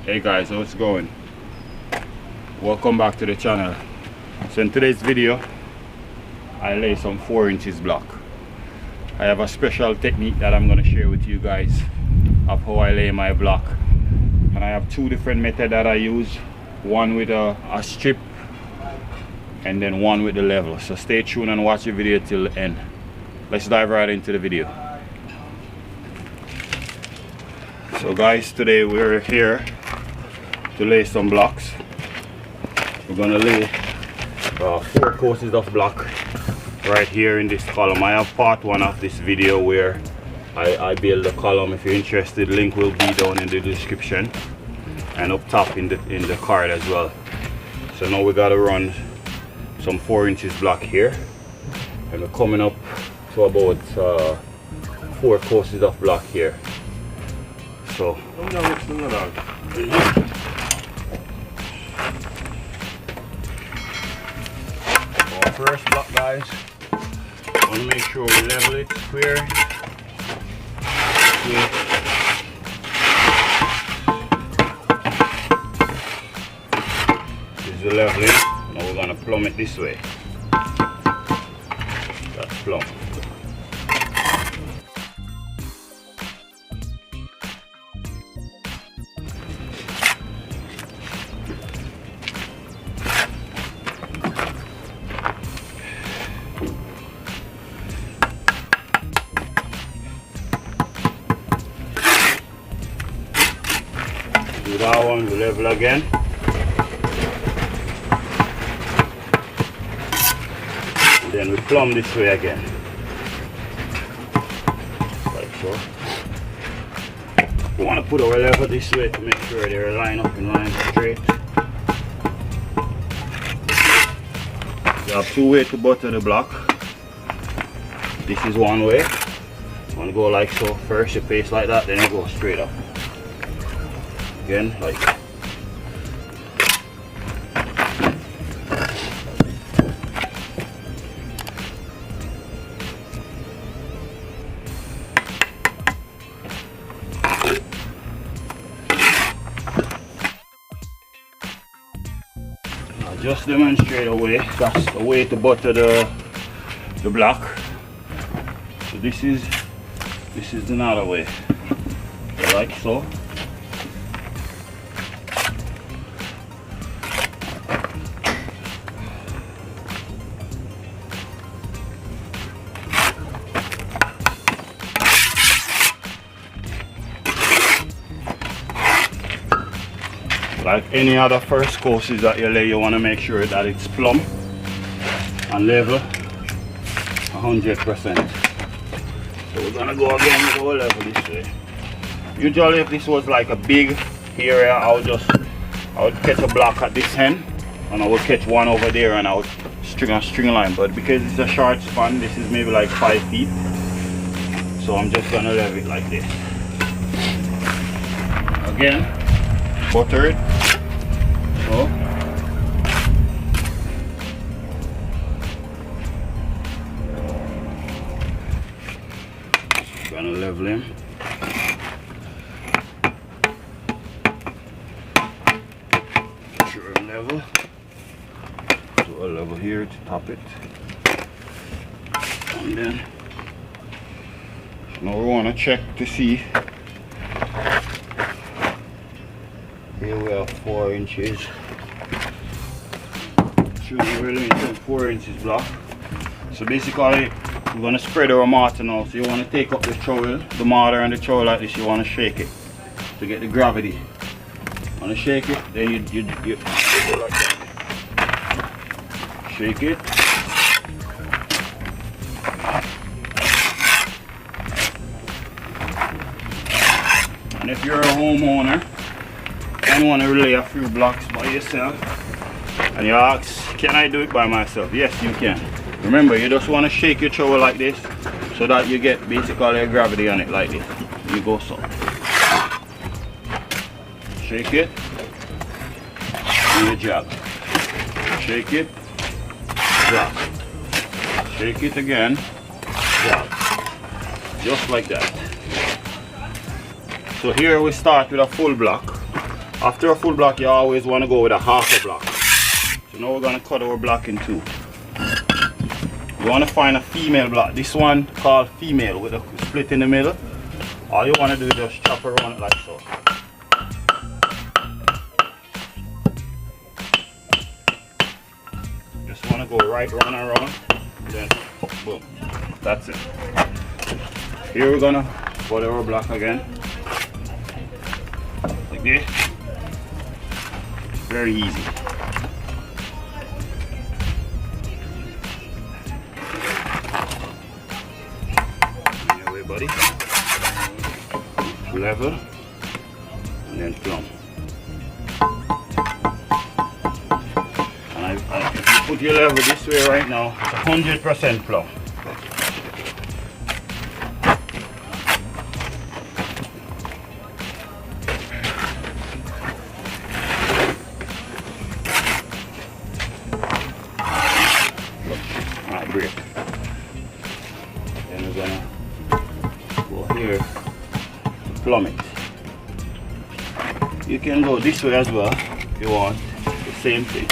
Hey guys, how's it going? Welcome back to the channel. So in today's video I lay some 4 inches block. I have a special technique that I'm going to share with you guys of how I lay my block, and I have two different methods that I use, one with a strip and then one with the level. So stay tuned and watch the video till the end. Let's dive right into the video. So guys, today we're here to lay some blocks. We're gonna lay 4 courses of block right here in this column. I have part 1 of this video where I build the column. If you're interested, link will be down in the description and up top in the card as well. So now we gotta run some 4 inches block here, and we're coming up to about 4 courses of block here. So our first block, guys, I want to make sure we level it square. This is the leveling. Now we're going to plumb it this way. That's plumb. Do that one, we level again. And then we plumb this way again. Like so. We want to put our level this way to make sure they're lined up in line straight. You have 2 ways to butter the block. This is one way. You want to go like so. First you paste like that, then you go straight up. Again, like now just demonstrate a way. That's the way to butter the block. So this is another way, like so. Like any other first courses that you lay, you want to make sure that it's plumb and level 100%. So we're gonna go again with our level this way. Usually if this was like a big area, I would catch a block at this end and I would catch one over there and I would string a string line. But because it's a short span, this is maybe like 5 feet, so I'm just gonna level it like this. Again, butter it. So gonna level him. Sure I'm level. So I'll level here to top it. And then now we wanna check to see. Here we have 4 inches. Should be really 4 inches block. So basically we're going to spread our mortar now. So you want to take up the trowel, the mortar and the trowel like this. You want to shake it to get the gravity. You want to shake it, then you go like that. Shake it. And if you're a homeowner and want to lay a few blocks by yourself and you ask, can I do it by myself? Yes, you can. Remember, you just want to shake your trowel like this so that you get basically a gravity on it like this. You go so. Shake it and you jab. Shake it, jab. Shake it again, jab. Just like that. So here we start with a full block. After a full block, you always want to go with a half a block. So now we're going to cut our block in two. You want to find a female block. This one called female with a split in the middle. All you want to do is just chop around it like so. Just want to go right round and round. Then boom. That's it. Here we're gonna put our block again. Like this. Very easy. Anyway, buddy. Level and then plumb. And if you put your level this way right now, it's 100% plumb. Alright, break. Then we're gonna go here. Plumb it. You can go this way as well if you want. The same thing.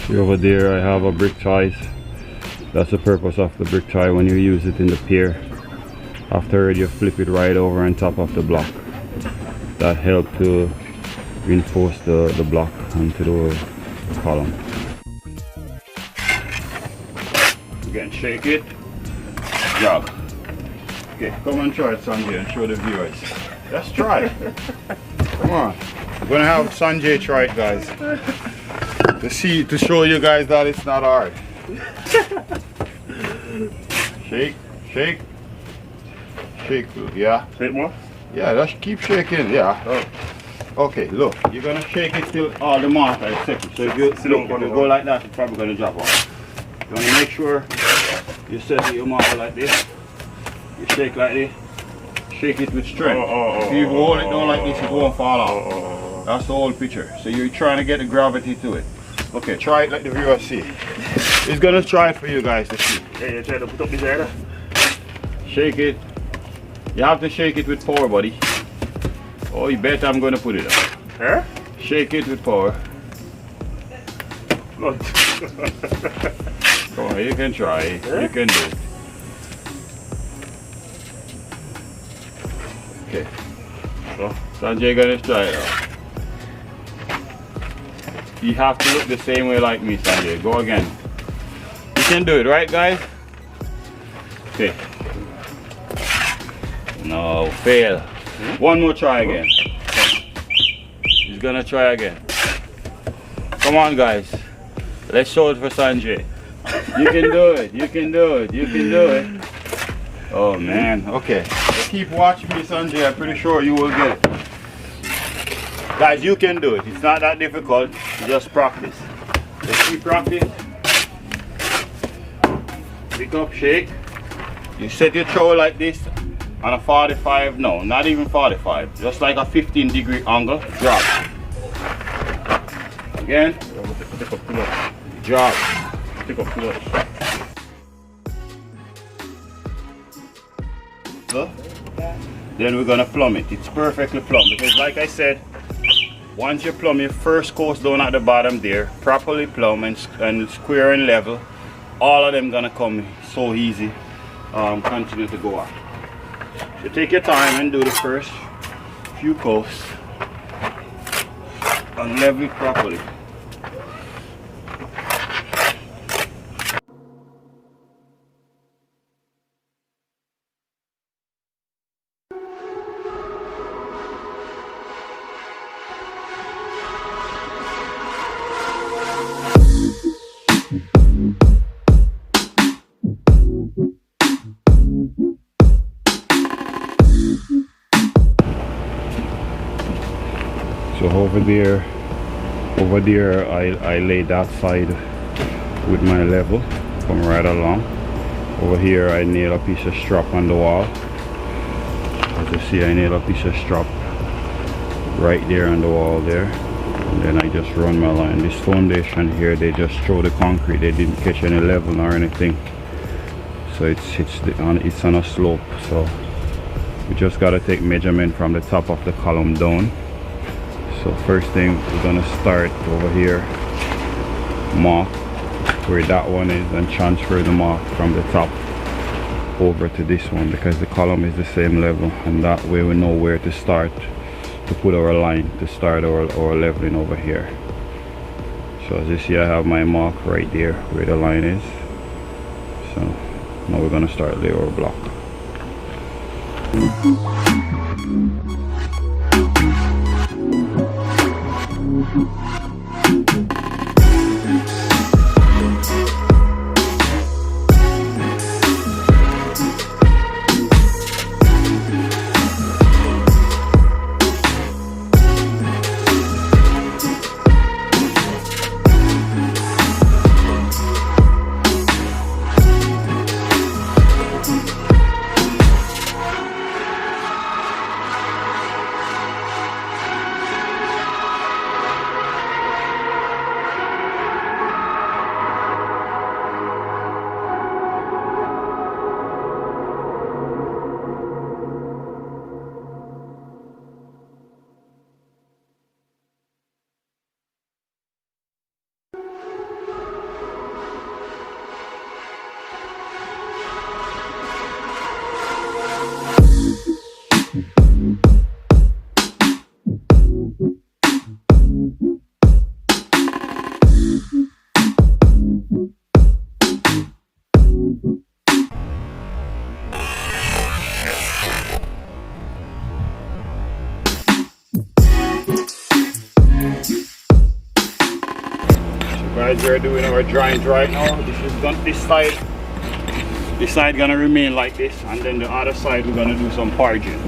See over there I have a brick ties. That's the purpose of the brick tie when you use it in the pier. After you flip it right over on top of the block. That helps to reinforce the block onto the column. Again, shake it, jog. Okay, come and try it, Sanjay, and show the viewers. Let's try it. Come on. We're gonna have Sanjay try it, guys. To show you guys that it's not hard. Shake, shake. Shake, yeah. Shake more? Yeah, just keep shaking, yeah. Oh. Okay, look, you're gonna shake it till all the mortar is settled. So if you go like that, it's probably gonna drop off. You wanna make sure you set your mortar like this. You shake like this. Shake it with strength. If you hold it down like this, it won't fall off. That's the whole picture. So you're trying to get the gravity to it. Okay, try it like the viewers see. It's gonna try it for you guys to see. Yeah, you try to put up this area. Shake it. You have to shake it with power, buddy. Oh, you bet I'm going to put it up. Huh? Shake it with power. Good. Come on, you can try it. You can do it. Okay. So, Sanjay gonna try it out. You have to look the same way like me, Sanjay. Go again. You can do it, right, guys? Okay. No, fail. One more try again. He's gonna try again. Come on, guys. Let's show it for Sanjay. You can do it. You can do it. You can do it. Oh man. Okay. Keep watching me, Sanjay. I'm pretty sure you will get it. Guys, you can do it. It's not that difficult. You just practice. Let's keep practice. Pick up, shake. You set your throw like this. On a 45, no, not even 45, just like a 15-degree angle, drop. Again, drop. Then we're gonna plumb it. It's perfectly plumb because like I said, once you plumb your first course down at the bottom there, properly plumb and square and level, all of them gonna come so easy, continue to go up. So take your time and do the first few coasts and level it properly. So over there I lay that side with my level, come right along. Over here I nail a piece of strap on the wall. As you see, I nail a piece of strap right there on the wall there, and then I just run my line. This foundation here, they just throw the concrete, they didn't catch any level or anything, so it's on a slope. So we just got to take measurement from the top of the column down. So first thing, we're gonna start over here, mark where that one is, and transfer the mark from the top over to this one, because the column is the same level, and that way we know where to start to put our line, to start our leveling over here. So as you see, I have my mark right there where the line is. So now we're gonna start lay our block. Guys, we're doing our joint right now. This side gonna remain like this, and then the other side we're gonna do some parging.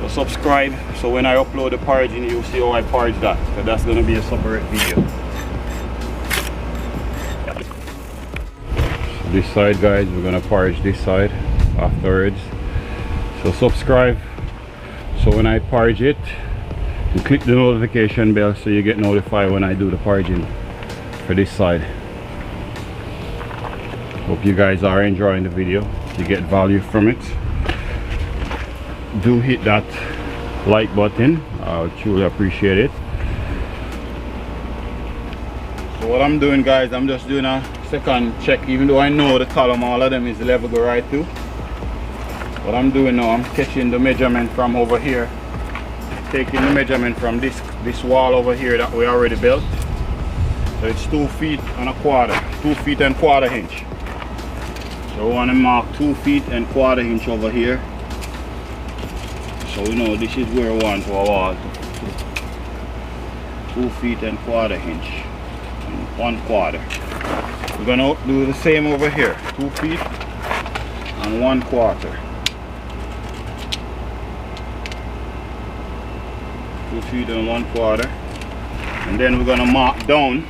So subscribe, so when I upload the parging you'll see how I parge that, because that's gonna be a separate video. So this side, guys, we're gonna parge this side afterwards. So subscribe, so when I parge it, you click the notification bell so you get notified when I do the parging for this side. Hope you guys are enjoying the video. You get value from it. Do hit that like button, I would truly appreciate it. So what I'm doing, guys, I'm just doing a second check, even though I know the column, all of them is level go right through. What I'm doing now, I'm catching the measurement from over here, taking the measurement from this wall over here that we already built. So it's 2 feet and a quarter, 2 feet and quarter inch. So we want to mark 2 feet and quarter inch over here. So we know this is where we want our wall. 2 feet and quarter inch and 1/4. We're gonna do the same over here, 2 feet and 1/4. 2 feet and 1/4, and then we're gonna mark down.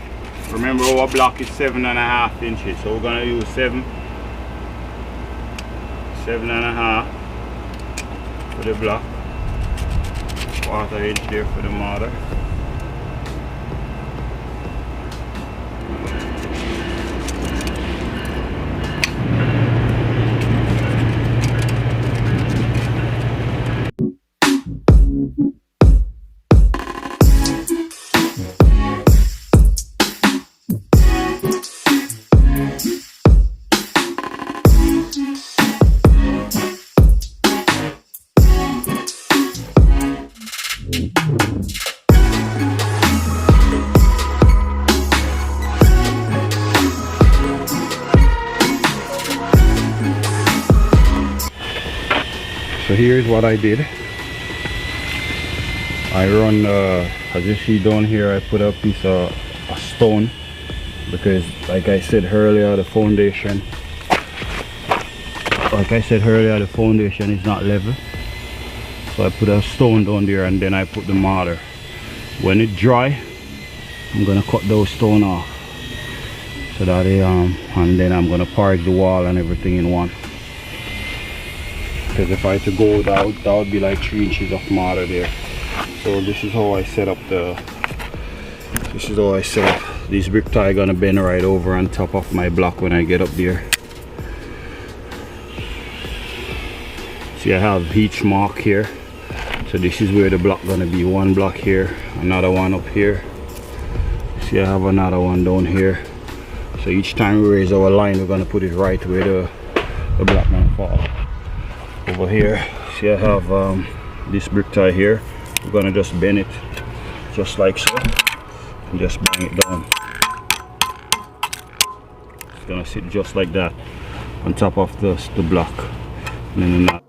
Remember, our block is 7.5 inches, so we're gonna use 7.5 for the block, 1/4 inch there for the mortar. So here's what I did. I run, as you see down here, I put a piece of a stone, because like I said earlier, the foundation is not level. So I put a stone down there, and then I put the mortar. When it dry, I'm gonna cut those stone off, so that and then I'm gonna parge the wall and everything in one. because if I had to go that would be like 3 inches of mortar there. So this is how I set up these brick tie gonna bend right over on top of my block when I get up there. See, I have each mark here. So this is where the block gonna be. One block here, another one up here. See, I have another one down here. So each time we raise our line, we're gonna put it right where the block gonna fall. Over here, see, I have this brick tie here. We're gonna just bend it just like so, and just bring it down. It's gonna sit just like that on top of the block, and then the knot.